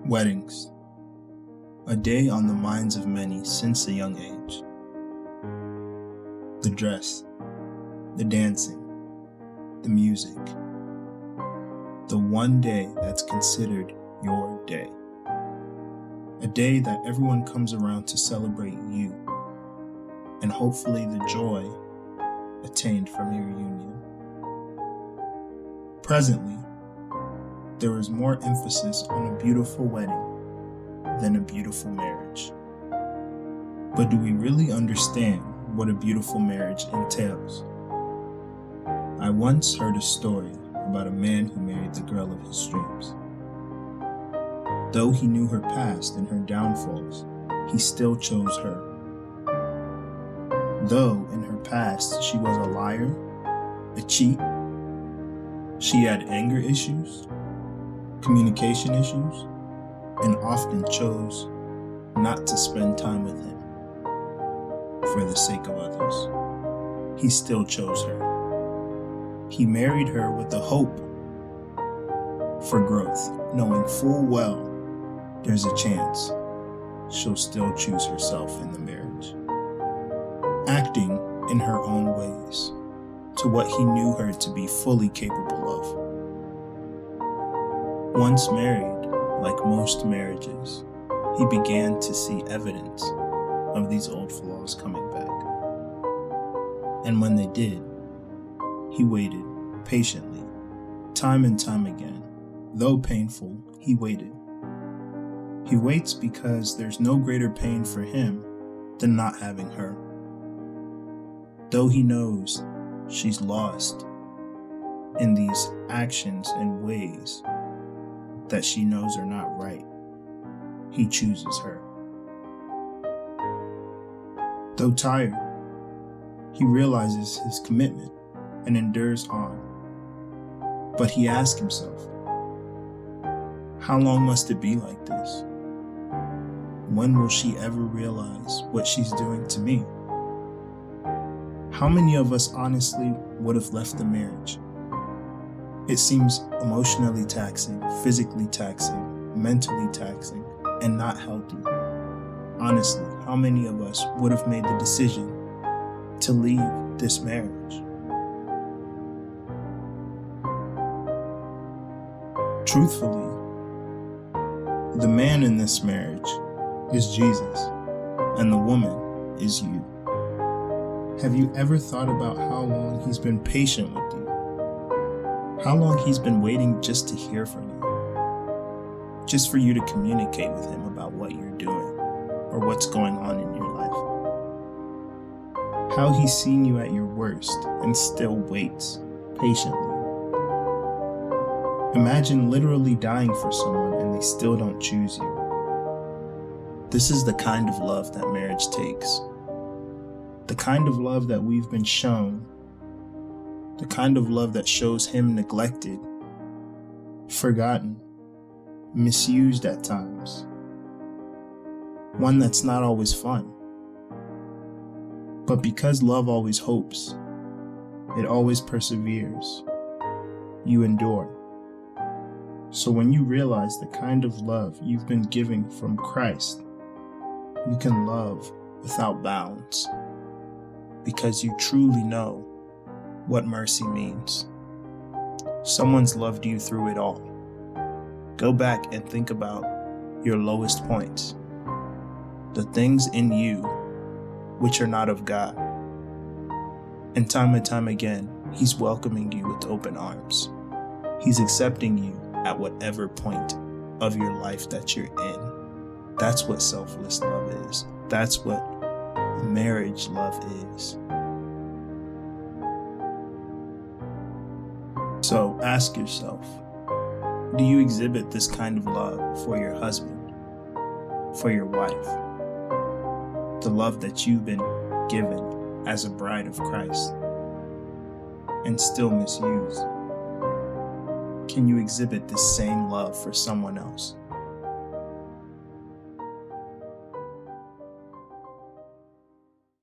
Weddings, a day on the minds of many since a young age. The dress, the dancing, the music. The one day that's considered your day. A day that everyone comes around to celebrate you, and hopefully the joy attained from your union. Presently, there is more emphasis on a beautiful wedding than a beautiful marriage. But do we really understand what a beautiful marriage entails? I once heard a story about a man who married the girl of his dreams. Though he knew her past and her downfalls, he still chose her. Though in her past she was a liar, a cheat, she had anger issues, communication issues, and often chose not to spend time with him for the sake of others. He still chose her. He married her with the hope for growth, knowing full well there's a chance she'll still choose herself in the marriage, acting in her own ways to what he knew her to be fully capable of. Once married, like most marriages, he began to see evidence of these old flaws coming back. And when they did, he waited patiently, time and time again. Though painful, he waited. He waits because there's no greater pain for him than not having her. Though he knows she's lost in these actions and ways that she knows are not right, he chooses her. Though tired, he realizes his commitment and endures on. But he asks himself, how long must it be like this? When will she ever realize what she's doing to me? How many of us honestly would have left the marriage? It seems emotionally taxing, physically taxing, mentally taxing, and not healthy. Honestly, how many of us would have made the decision to leave this marriage? Truthfully, the man in this marriage is Jesus, and the woman is you. Have you ever thought about how long he's been patient with you? How long he's been waiting just to hear from you? Just for you to communicate with him about what you're doing or what's going on in your life. How he's seen you at your worst and still waits patiently. Imagine literally dying for someone and they still don't choose you. This is the kind of love that marriage takes. The kind of love that we've been shown. The kind of love that shows him neglected, forgotten, misused at times. One that's not always fun. But because love always hopes, it always perseveres. You endure. So when you realize the kind of love you've been giving from Christ, you can love without bounds, because you truly know what mercy means. Someone's loved you through it all. Go back and think about your lowest points, the things in you which are not of God. And time again, he's welcoming you with open arms. He's accepting you at whatever point of your life that you're in. That's what selfless love is. That's what marriage love is. So ask yourself, do you exhibit this kind of love for your husband, for your wife? The love that you've been given as a bride of Christ and still misuse? Can you exhibit this same love for someone else?